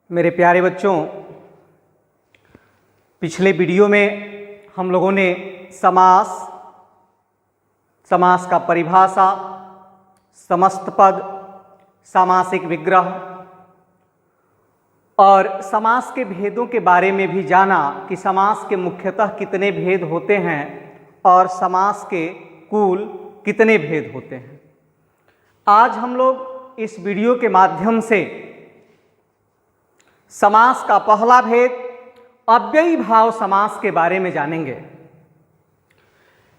मेरे प्यारे बच्चों, पिछले वीडियो में हम लोगों ने समास का परिभाषा, समस्त पद, सामासिक विग्रह और समास के भेदों के बारे में भी जाना कि समास के मुख्यतः कितने भेद होते हैं और समास के कुल कितने भेद होते हैं। आज हम लोग इस वीडियो के माध्यम से समास का पहला भेद अव्ययी भाव समास के बारे में जानेंगे।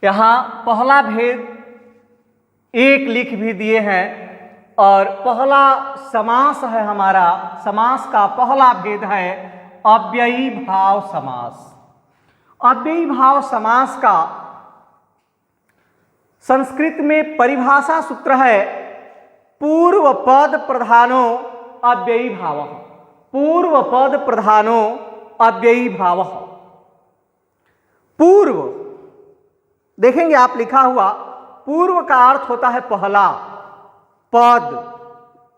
यहाँ पहला भेद एक लिख भी दिए हैं और पहला समास है हमारा, समास का पहला भेद है अव्ययी भाव समास। अव्ययी भाव समास का संस्कृत में परिभाषा सूत्र है पूर्व पद प्रधानो अव्ययी भाव। पूर्व पद प्रधानो अव्ययी भाव। पूर्व देखेंगे आप लिखा हुआ, पूर्व का अर्थ होता है पहला। पद,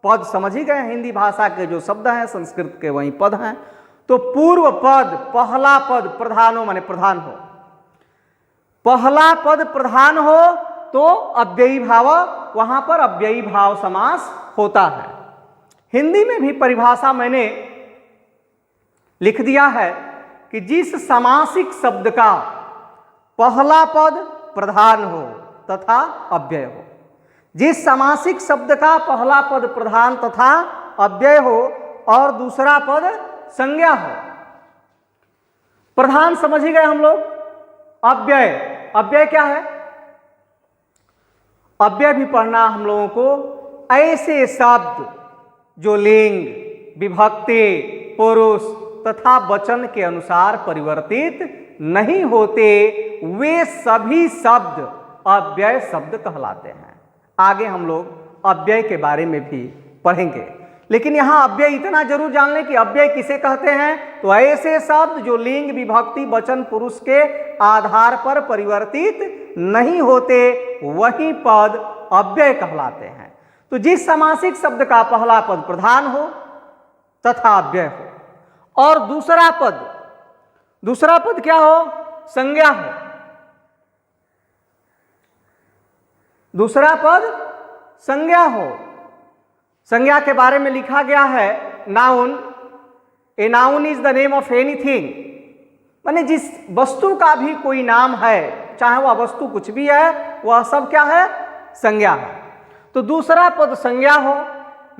पद समझ ही गए, हिंदी भाषा के जो शब्द हैं संस्कृत के वही पद हैं। तो पूर्व पद, पहला पद, प्रधानो माने प्रधान हो। पहला पद प्रधान हो तो अव्ययी भाव, वहां पर अव्ययी भाव समास होता है। हिंदी में भी परिभाषा मैंने लिख दिया है कि जिस समासिक शब्द का पहला पद प्रधान हो तथा अव्यय हो। जिस समासिक शब्द का पहला पद प्रधान तथा अव्यय हो और दूसरा पद संज्ञा हो। प्रधान समझ ही गए हम लोग। अव्यय, अव्यय क्या है? अव्यय भी पढ़ना हम लोगों को ऐसे शब्द जो लिंग, विभक्ति, पुरुष तथा वचन के अनुसार परिवर्तित नहीं होते, वे सभी शब्द अव्यय शब्द कहलाते हैं। आगे हम लोग अव्यय के बारे में भी पढ़ेंगे, लेकिन यहां अव्यय इतना जरूर जान लें कि अव्यय किसे कहते हैं। तो ऐसे शब्द जो लिंग, विभक्ति, वचन, पुरुष के आधार पर परिवर्तित नहीं होते, वही पद अव्यय कहलाते हैं। तो जिस समासिक शब्द का पहला पद प्रधान हो तथा अव्यय हो और दूसरा पद क्या हो? संज्ञा हो। दूसरा पद संज्ञा हो। संज्ञा के बारे में लिखा गया है noun, a noun is the name of anything, माने जिस वस्तु का भी कोई नाम है, चाहे वह वस्तु कुछ भी है, वह सब क्या है? संज्ञा है। तो दूसरा पद संज्ञा हो,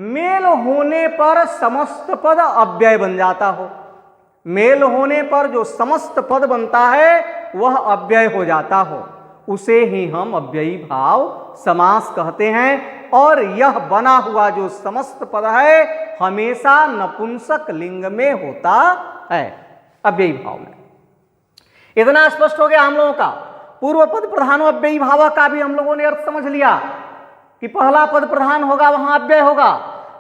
मेल होने पर समस्त पद अव्यय बन जाता हो। मेल होने पर जो समस्त पद बनता है वह अव्यय हो जाता हो, उसे ही हम अव्ययी भाव समास कहते हैं। और यह बना हुआ जो समस्त पद है हमेशा नपुंसक लिंग में होता है, अव्ययी भाव में। इतना स्पष्ट हो गया हम लोगों का। पूर्व पद प्रधानो अव्ययी भाव का भी हम लोगों ने अर्थ समझ लिया कि पहला पद प्रधान होगा वहां अव्यय होगा।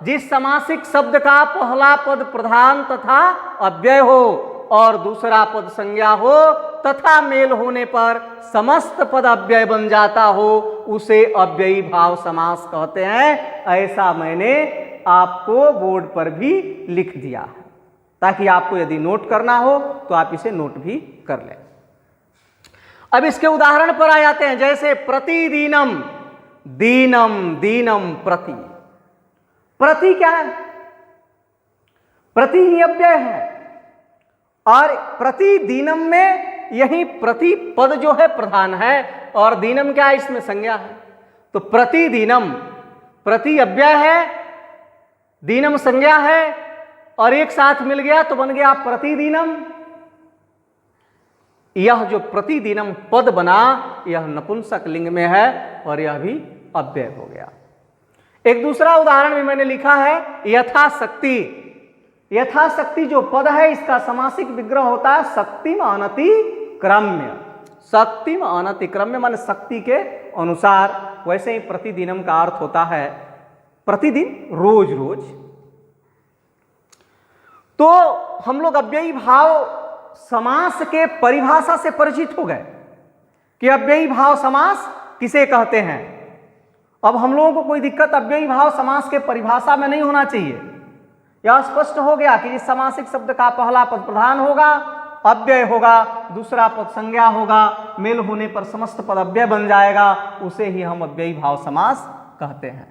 जिस समासिक शब्द का पहला पद प्रधान तथा अव्यय हो और दूसरा पद संज्ञा हो तथा मेल होने पर समस्त पद अव्यय बन जाता हो, उसे अव्ययी भाव समास कहते हैं। ऐसा मैंने आपको बोर्ड पर भी लिख दिया है, ताकि आपको यदि नोट करना हो तो आप इसे नोट भी कर लें। अब इसके उदाहरण पर आ जाते हैं, जैसे प्रतिदिनम, दीनम, दीनम प्रति। प्रति क्या है? प्रति ही अव्यय है और प्रतिदिनम में यही प्रति पद जो है प्रधान है और दीनम क्या है? इसमें संज्ञा है। तो प्रतिदिनम, प्रति अव्यय है, दीनम संज्ञा है और एक साथ मिल गया तो बन गया प्रतिदिनम। यह जो प्रतिदिनम पद बना यह नपुंसक लिंग में है और यह भी अव्यय हो गया। एक दूसरा उदाहरण भी मैंने लिखा है, यथाशक्ति। यथाशक्ति जो पद है इसका समासिक विग्रह होता है शक्तिम अनतिक्रम्य। शक्तिम अनतिक्रम्य माने शक्ति के अनुसार। वैसे ही प्रतिदिनम का अर्थ होता है प्रतिदिन, रोज रोज। तो हम लोग अव्ययी भाव समास के परिभाषा से परिचित हो गए कि अव्ययी भाव समास किसे कहते हैं। अब हम लोगों को कोई दिक्कत अव्ययी भाव समास के परिभाषा में नहीं होना चाहिए, यह स्पष्ट हो गया कि जिस समासिक शब्द का पहला पद प्रधान होगा अव्यय होगा, दूसरा पद संज्ञा होगा, मेल होने पर समस्त पद अव्यय बन जाएगा, उसे ही हम अव्ययी भाव समास कहते हैं।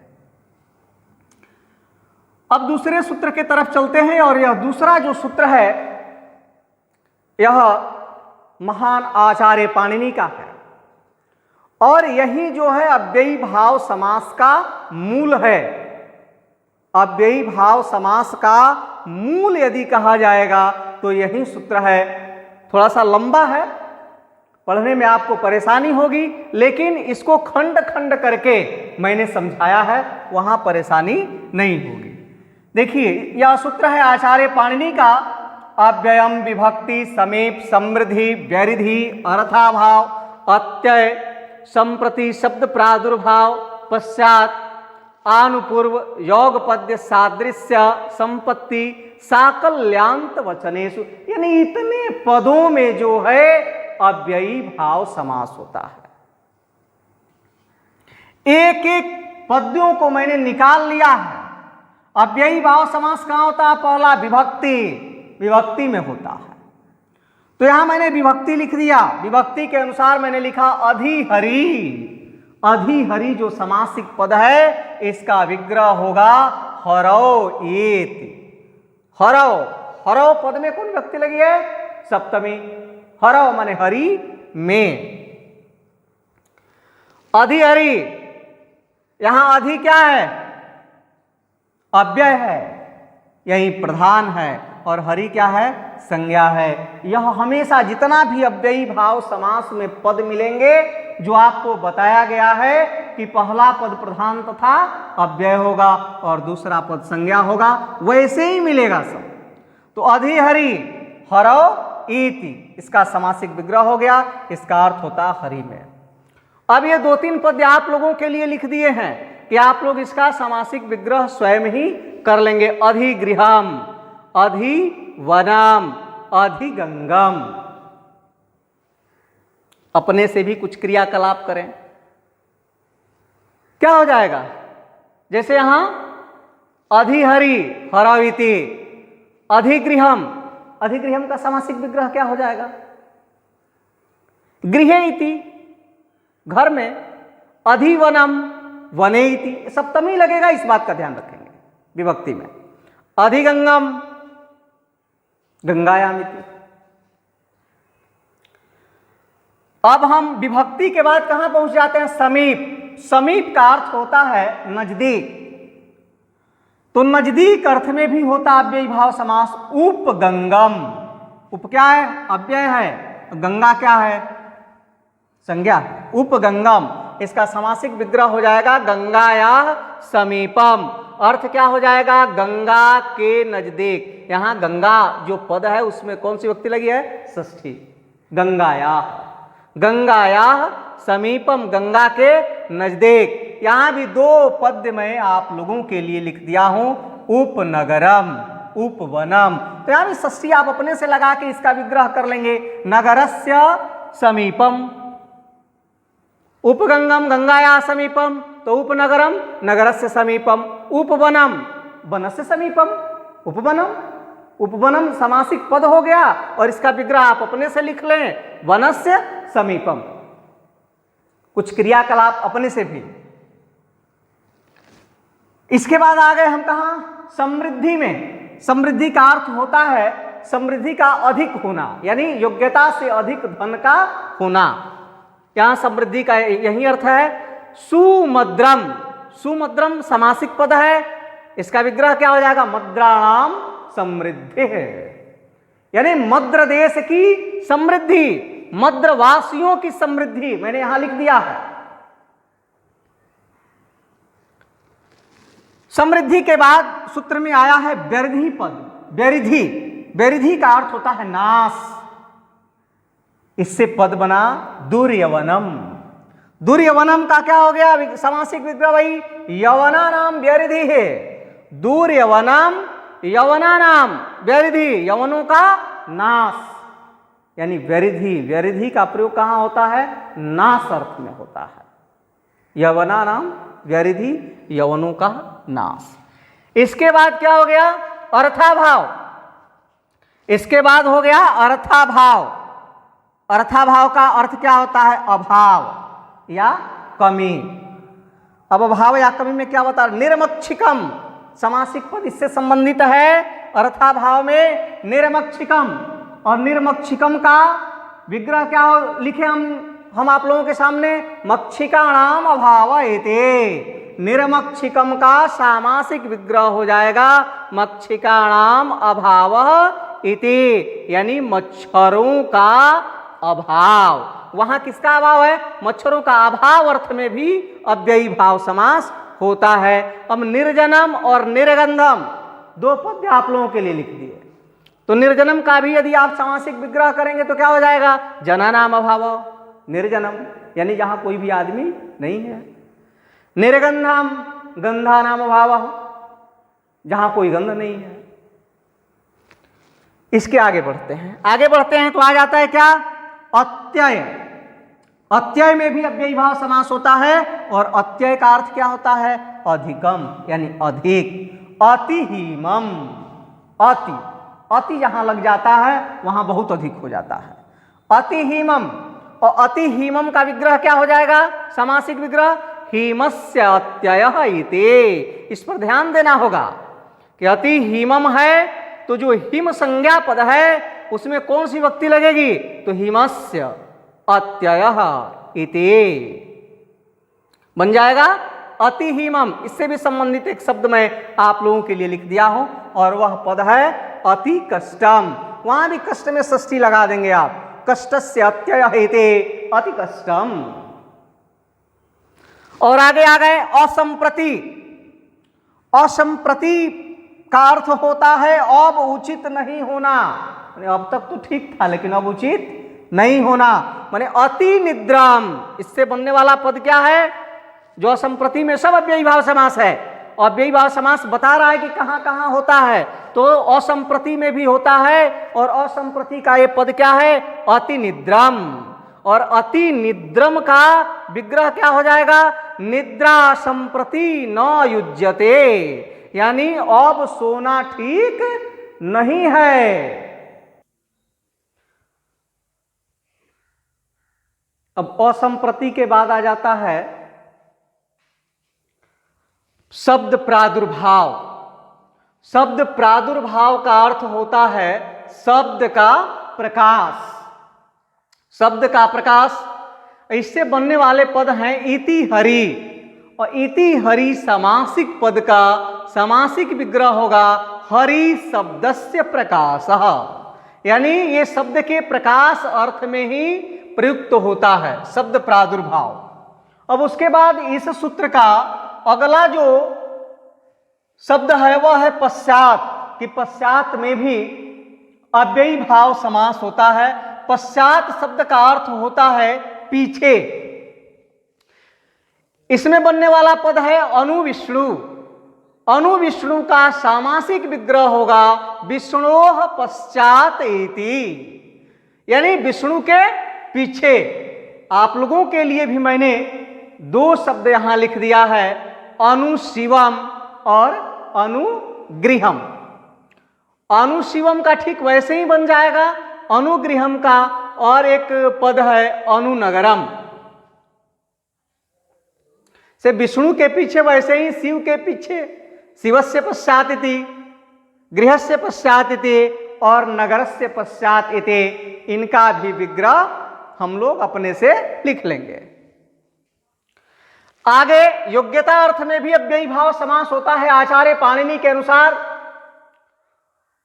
अब दूसरे सूत्र की तरफ चलते हैं और यह दूसरा जो सूत्र है यह महान आचार्य पाणिनि का है और यही जो है अव्ययी भाव समास का मूल है। अव्ययी भाव समास का मूल यदि कहा जाएगा तो यही सूत्र है। थोड़ा सा लंबा है, पढ़ने में आपको परेशानी होगी, लेकिन इसको खंड खंड करके मैंने समझाया है, वहां परेशानी नहीं होगी। देखिए यह सूत्र है आचार्य पाणिनि का, अव्ययम विभक्ति समीप समृद्धि व्यरिधि अर्थाभाव अत्यय संप्रति शब्द प्रादुर्भाव पश्चात आनुपूर्व योग पद्य सादृश्य संपत्ति साकल्यांत वचनेषु, यानी इतने पदों में जो है अव्ययी भाव समास होता है। एक एक पद्यों को मैंने निकाल लिया है। अव्ययी भाव समास कहां होता है? पहला विभक्ति, विभक्ति में होता है। तो यहां मैंने विभक्ति लिख दिया। विभक्ति के अनुसार मैंने लिखा अधिहरि। अधिहरि जो समासिक पद है इसका विग्रह होगा हरौ एति। हरौ, हरौ पद में कौन विभक्ति लगी है? सप्तमी। हरौ माने हरि में। अधिहरि, यहां अधि क्या है? अव्यय है, यही प्रधान है, और हरि क्या है? संज्ञा है। यह हमेशा जितना भी अव्ययी भाव समास में पद मिलेंगे, जो आपको बताया गया है कि पहला पद प्रधान तथा अव्यय होगा और दूसरा पद संज्ञा होगा, वैसे ही मिलेगा सब। तो अधिहरि हरौ इति, इसका समासिक विग्रह हो गया, इसका अर्थ होता हरि में। अब ये दो तीन पद आप लोगों के लिए लिख दिए हैं कि आप लोग इसका समासिक विग्रह स्वयं ही कर लेंगे। अधिगृहम, अधिवनम, अधिगंगम। अपने से भी कुछ क्रियाकलाप करें, क्या हो जाएगा? जैसे यहां अधिहरि हरविति, अधिगृहम, अधिगृहम का समासिक विग्रह क्या हो जाएगा? गृहे इति, घर में। अधिवनम, वने इति, सप्तमी लगेगा, इस बात का ध्यान रखेंगे विभक्ति में। अधिगंगम, गंगायाम इति। अब हम विभक्ति के बाद कहां पहुंच जाते हैं? समीप। समीप का अर्थ होता है नजदीक। तो नजदीक अर्थ में भी होता अव्ययी भाव समास उपगंगम। उप क्या है? अव्यय है। गंगा क्या है? संज्ञा। उपगंगम, इसका समासिक विग्रह हो जाएगा गंगाया समीपम। अर्थ क्या हो जाएगा? गंगा के नजदीक। यहां गंगा जो पद है उसमें कौन सी विभक्ति लगी है? षष्ठी। गंगाया, गंगाया समीपम, गंगा के नजदीक। यहां भी दो पद्य मैं आप लोगों के लिए लिख दिया हूं, उपनगरम, उपवनम। तो यहां भी षष्ठी आप अपने से लगा के इसका विग्रह कर लेंगे। नगरस्य समीपम, उपगंगम गंगाया समीपम, तो उपनगरम नगरस्य समीपम, उपवनम वनस्य समीपम, उपवनम। उपवनम समासिक पद हो गया और इसका विग्रह आप अपने से लिख लें, वनस्य समीपम। कुछ क्रियाकलाप अपने से भी। इसके बाद आ गए हम कहां? समृद्धि में। समृद्धि का अर्थ होता है समृद्धि का अधिक होना, यानी योग्यता से अधिक धन का होना। यहां समृद्धि का यही अर्थ है। सुमद्रम, सुमद्रम समासिक पद है, इसका विग्रह क्या हो जाएगा? मद्राणाम समृद्धि है, यानी मद्र देश की समृद्धि, मद्रवासियों की समृद्धि मैंने यहां लिख दिया है। समृद्धि के बाद सूत्र में आया है व्यरिधि पद। व्यरिधि, व्यरिधि का अर्थ होता है नाश। इससे पद बना दुर्यवनम। दुर्यवनम का क्या हो गया? समासिक विग्रह वही यवना नाम व्यरिधि है। दुर्यवनम यवना नाम व्यरिधि, यवनों का नाश, यानी व्यरिधि। व्यरिधि का प्रयोग कहां होता है? नाश अर्थ में होता है। यवना नाम व्यरिधि, यवनों का नाश। इसके बाद क्या हो गया? अर्थाभाव, इसके बाद हो गया अर्थाभाव। अर्थाभाव का अर्थ क्या होता है? अभाव या कमी। अब अभाव या कमी में क्या बता? निर्मक्षिकम, समासिक पद इससे संबंधित है। अर्थाभाव में निर्मक्षिकम, और निर्मक्षिकम का विग्रह क्या लिखे हम आप लोगों के सामने? मक्षिकाणाम अभाव एते। निर्मक्षिकम का सामासिक विग्रह हो जाएगा मक्षिकाणाम अभाव इति, यानी मच्छरों का अभाव। वहां किसका अभाव है? मच्छरों का अभाव अर्थ में भी अव्ययी भाव समास होता है। अब निर्जनम और निर्गंधम दो पद आप लोगों के लिए लिख दिए। तो निर्जनम का भी यदि आप सामासिक विग्रह करेंगे तो क्या हो जाएगा? जनानाम अभाव निर्जनम, यानी जहां कोई भी आदमी नहीं है। निर्गंधम गंधानाम अभाव, जहां कोई गंध नहीं है। इसके आगे बढ़ते हैं तो आ जाता है क्या? अत्यय। अत्यय में भी अव्ययी भाव समास होता है, और अत्यय का अर्थ क्या होता है? अधिकम, यानी अधिक। अतिहीमम, अति, अति जहां लग जाता है वहां बहुत अधिक हो जाता है। अतिहीमम, और अतिहीमम का विग्रह क्या हो जाएगा? सामासिक विग्रह हीमस्य अत्ययः इति। इस पर ध्यान देना होगा कि अतिहीमम है तो जो हिम संज्ञा पद है उसमें कौन सी विभक्ति लगेगी? तो हिमस्य अत्ययः इति बन जाएगा अतिहीमम। इससे भी संबंधित एक शब्द मैं आप लोगों के लिए लिख दिया हूं, और वह पद है अति कष्टम। वहां भी कष्ट में षष्ठी लगा देंगे आप, कष्टस्य अत्ययः इति अति कष्टम। और आगे आ गए असंप्रति। असंप्रति का अर्थ होता है अब उचित नहीं होना। अब तक तो ठीक था लेकिन अब उचित नहीं होना, माने अति निद्राम। इससे बनने वाला पद क्या है? जो असंप्रति में सब अव्ययी भाव समास है। अव्ययी भाव समास बता रहा है कि कहां कहां होता है, तो असंप्रति में भी होता है। और असंप्रति का ये पद क्या है? अति निद्रम। और अति निद्रम का विग्रह क्या हो जाएगा? निद्रा संप्रति न युज्यते, यानी अब सोना ठीक नहीं है। अब असंप्रति के बाद आ जाता है शब्द प्रादुर्भाव। शब्द प्रादुर्भाव का अर्थ होता है शब्द का प्रकाश। शब्द का प्रकाश। इससे बनने वाले पद हैं इति हरि, और इति हरि समासिक पद का समासिक विग्रह होगा हरि शब्दस्य प्रकाशः, यानी ये शब्द के प्रकाश अर्थ में ही प्रयुक्त होता है शब्द प्रादुर्भाव। अब उसके बाद इस सूत्र का अगला जो शब्द है वह है पश्चात, कि पश्चात में भी अव्ययी भाव समास होता है। पश्चात शब्द का अर्थ होता है पीछे। इसमें बनने वाला पद है अनुविष्णु। अनुविष्णु का सामासिक विग्रह होगा विष्णोः पश्चात इति, यानी विष्णु के पीछे। आप लोगों के लिए भी मैंने दो शब्द यहां लिख दिया है, अनुशिवम और अनुगृहम। अनुशिवम का ठीक वैसे ही बन जाएगा अनुगृहम का, और एक पद है अनुनगरम। से विष्णु के पीछे वैसे ही शिव के पीछे शिवस्य पश्चात इति, गृहस्य पश्चात इति और नगरस्य पश्चात इति, इनका भी विग्रह हम लोग अपने से लिख लेंगे। आगे योग्यता अर्थ में भी अव्ययी भाव समास होता है आचार्य पाणिनि के अनुसार,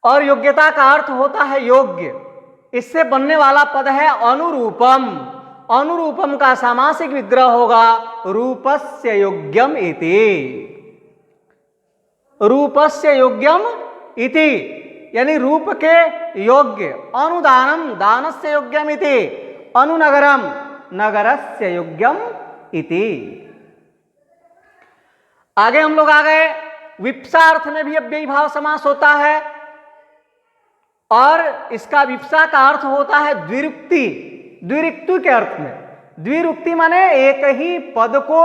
और योग्यता का अर्थ होता है योग्य। इससे बनने वाला पद है अनुरूपम। अनुरूपम का सामासिक विग्रह होगा रूपस्य योग्यम इति। रूपस्य योग्यम इति, यानी रूप के योग्य। अनुदानम दानस्य योग्यम इति, अनुनगरम नगरस्य योग्यम इति। आगे हम लोग आ गए विप्सा अर्थ में भी अव्ययी भाव समास होता है, और इसका विप्सा का अर्थ होता है द्विरुक्ति। द्विरुक्ति के अर्थ में, द्विरुक्ति माने एक ही पद को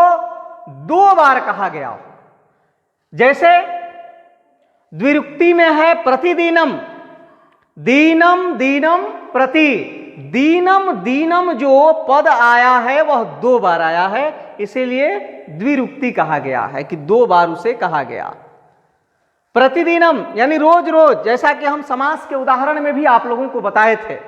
दो बार कहा गया हो। जैसे द्विरुक्ति में है प्रतिदिनम, दीनम दीनम प्रति। दीनम दीनम जो पद आया है वह 2 बार आया है, इसीलिए द्विरुक्ति कहा गया है कि 2 बार उसे कहा गया। प्रतिदिनम यानी रोज रोज, जैसा कि हम समास के उदाहरण में भी आप लोगों को बताए थे।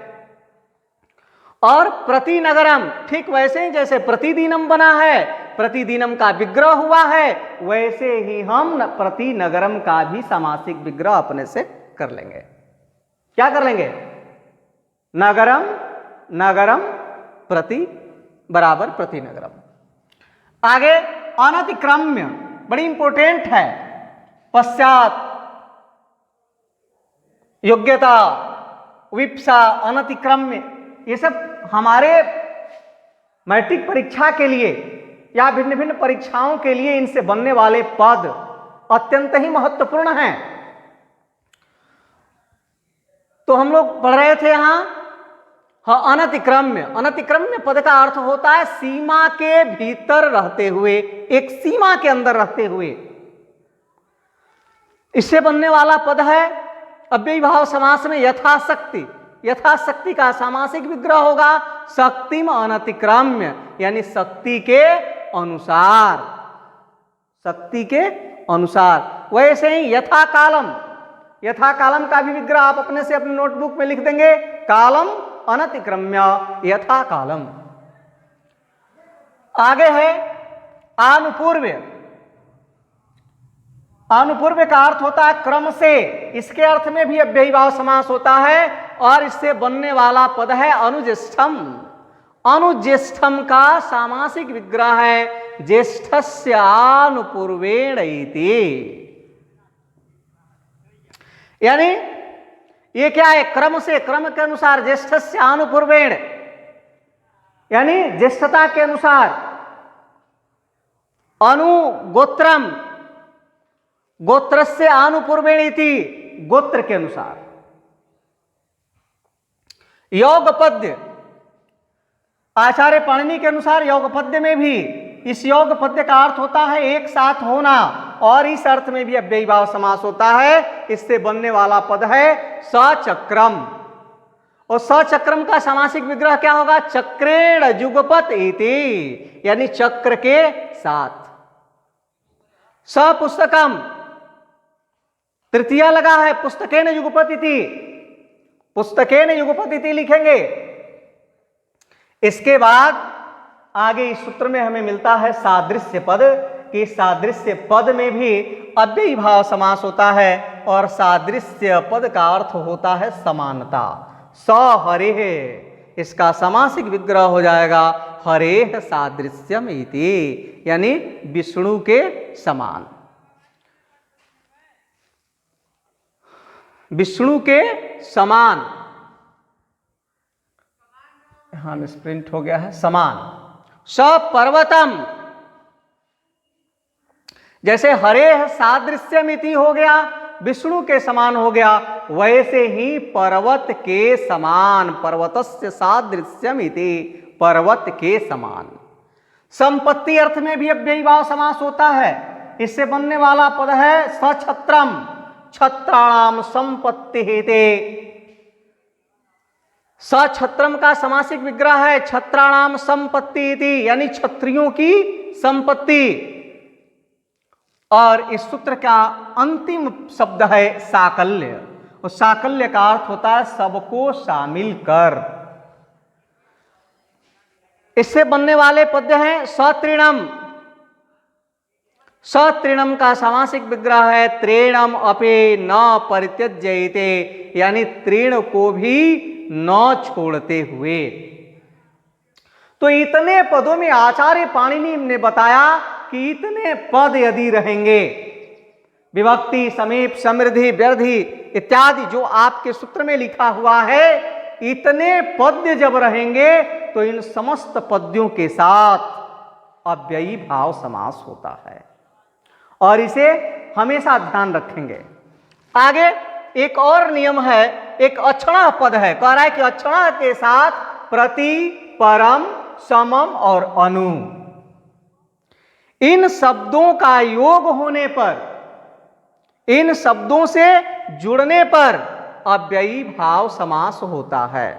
और प्रतिनगरम, ठीक वैसे ही जैसे प्रतिदिनम बना है, प्रतिदिनम का विग्रह हुआ है, वैसे ही हम प्रतिनगरम का भी सामासिक विग्रह अपने से कर लेंगे। क्या कर लेंगे? नगरम नगरम प्रति बराबर प्रतिनगरम। आगे अनतिक्रम्य, बड़ी इंपॉर्टेंट है। पश्चात, योग्यता, विप्सा, अनतिक्रम्य, ये सब हमारे मैट्रिक परीक्षा के लिए या भिन्न भिन्न परीक्षाओं के लिए इनसे बनने वाले पद अत्यंत ही महत्वपूर्ण हैं। तो हम लोग पढ़ रहे थे यहां अनतिक्रम्य। अनतिक्रम्य पद का अर्थ होता है सीमा के भीतर रहते हुए, एक सीमा के अंदर रहते हुए। इससे बनने वाला पद है अव्ययी भाव समास में यथाशक्ति। यथाशक्ति का सामासिक विग्रह होगा शक्तिम अनतिक्रम्य, यानी शक्ति के अनुसार, शक्ति के अनुसार। वैसे ही यथा कालम, यथा कालम का भी विग्रह आप अपने से अपने नोटबुक में लिख देंगे, कालम अनतिक्रम्य यथा कालम। आगे है आनुपूर्व्य। आनुपूर्व्य का अर्थ होता है क्रम से, इसके अर्थ में भी अव्ययी भाव समास होता है और इससे बनने वाला पद है अनुज्येष्ठम। अनुज्येष्ठम का सामासिक विग्रह है ज्येष्ठस्य आनुपूर्वेण इति। यानी ये क्या है? क्रम से, क्रम के अनुसार, ज्येष्ठस्य आनुपूर्वेण, यानी ज्येष्ठता के अनुसार। अनुगोत्रम, गोत्रस्य आनुपूर्वेण इति, गोत्र के अनुसार। योगपद्य, आचार्य पाणिनि के अनुसार योगपद्य में भी इस योगपद्य का अर्थ होता है एक साथ होना, और इस अर्थ में भी अव्ययी भाव समास होता है। इससे बनने वाला पद है सचक्रम, और सचक्रम का सामासिक विग्रह क्या होगा? चक्रेण जुगपत इति, यानी चक्र के साथ। सपुस्तकम, तृतीया लगा है, पुस्तकेन युगपत इति, पुस्तकेन युगपत इति लिखेंगे। इसके बाद आगे इस सूत्र में हमें मिलता है सादृश्य पद, कि सादृश्य पद में भी अव्ययी भाव समास होता है, और सादृश्य पद का अर्थ होता है समानता। सहरेह, इसका सामासिक विग्रह हो जाएगा हरेह सादृश्यम इति, यानी विष्णु के समान। विष्णु के समान, यहां मिसप्रिंट हो गया है, समान। सपर्वतम, जैसे हरेह सादृश्यमिति हो गया, विष्णु के समान हो गया, वैसे ही पर्वत के समान, पर्वतस्य सादृश्यमिति, पर्वत के समान। संपत्ति अर्थ में भी अव्ययी भाव समास होता है। इससे बनने वाला पद है सछत्रम, छत्राणाम संपत्ति हेते। सछत्रम का सामासिक विग्रह है छत्राणाम संपत्ति इति, यानी क्षत्रियों की संपत्ति। और इस सूत्र का अंतिम शब्द है साकल्य, और साकल्य का अर्थ होता है सबको शामिल कर। इससे बनने वाले पद्य हैं सत्रिणम। सत्रिणम का सामासिक विग्रह है त्रेणम अपे न परित्यज्यते, यानी त्रीण को भी न छोड़ते हुए। तो इतने पदों में आचार्य पाणिनि ने बताया कि इतने पद यदि रहेंगे, विभक्ति, समीप, समृद्धि, व्यर्धि इत्यादि जो आपके सूत्र में लिखा हुआ है, इतने पद्य जब रहेंगे तो इन समस्त पद्यों के साथ अव्ययी भाव समास होता है, और इसे हमेशा ध्यान रखेंगे। आगे एक और नियम है, एक अक्षणा पद है, कह रहा है कि अक्षणा के साथ प्रति, परम, समम और अनु, इन शब्दों का योग होने पर, इन शब्दों से जुड़ने पर अव्ययी भाव समास होता है।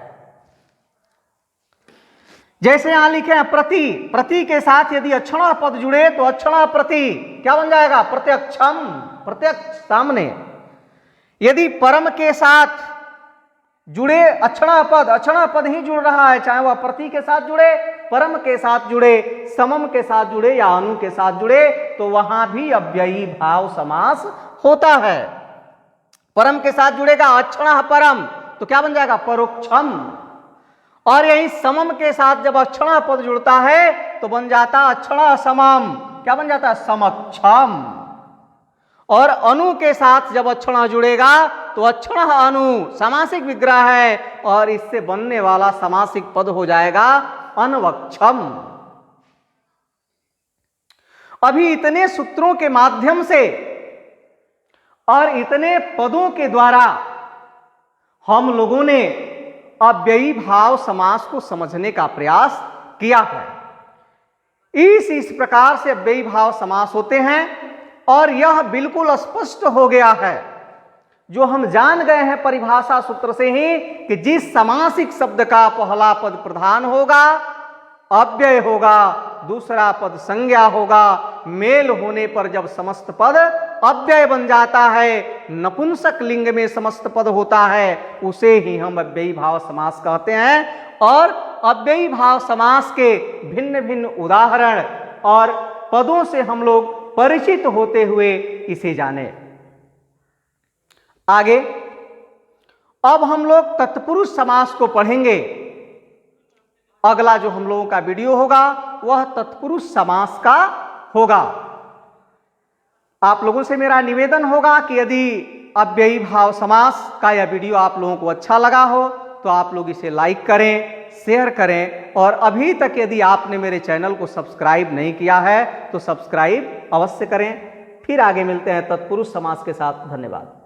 जैसे यहां लिखे हैं प्रति, प्रति के साथ यदि अक्षणा पद जुड़े तो अक्षणा प्रति क्या बन जाएगा? प्रत्यक्षम, प्रत्यक्ष सामने। यदि परम के साथ जुड़े अक्षणा पद ही जुड़ रहा है, चाहे वह प्रति के साथ जुड़े, परम के साथ जुड़े, समम के साथ जुड़े या अनु के साथ जुड़े, तो वहां भी अव्ययी भाव समास होता है। परम के साथ जुड़ेगा अक्षणा परम तो क्या बन जाएगा? परोक्षम। और यही समम के साथ जब अक्षणा पद जुड़ता है तो बन जाता अक्षणा समम, क्या बन जाता है? समक्षम। और अनु के साथ जब अक्षणा जुड़ेगा तो अक्षण अनु समासिक विग्रह है और इससे बनने वाला समासिक पद हो जाएगा अनवक्षम। अभी इतने सूत्रों के माध्यम से और इतने पदों के द्वारा हम लोगों ने अव्ययी भाव समास को समझने का प्रयास किया है। इस प्रकार से अव्ययी भाव समास होते हैं और यह बिल्कुल स्पष्ट हो गया है, जो हम जान गए हैं परिभाषा सूत्र से ही, कि जिस समासिक शब्द का पहला पद प्रधान होगा अव्यय होगा, दूसरा पद संज्ञा होगा, मेल होने पर जब समस्त पद अव्यय बन जाता है, नपुंसक लिंग में समस्त पद होता है, उसे ही हम अव्ययी भाव समास कहते हैं। और अव्ययी भाव समास के भिन्न भिन्न उदाहरण और पदों से हम लोग परिचित होते हुए इसे जाने। आगे अब हम लोग तत्पुरुष समास को पढ़ेंगे। अगला जो हम लोगों का वीडियो होगा वह तत्पुरुष समास का होगा। आप लोगों से मेरा निवेदन होगा कि यदि अव्ययी भाव समास का यह वीडियो आप लोगों को अच्छा लगा हो तो आप लोग इसे लाइक करें, शेयर करें, और अभी तक यदि आपने मेरे चैनल को सब्सक्राइब नहीं किया है तो सब्सक्राइब अवश्य करें। फिर आगे मिलते हैं तत्पुरुष समास के साथ। धन्यवाद।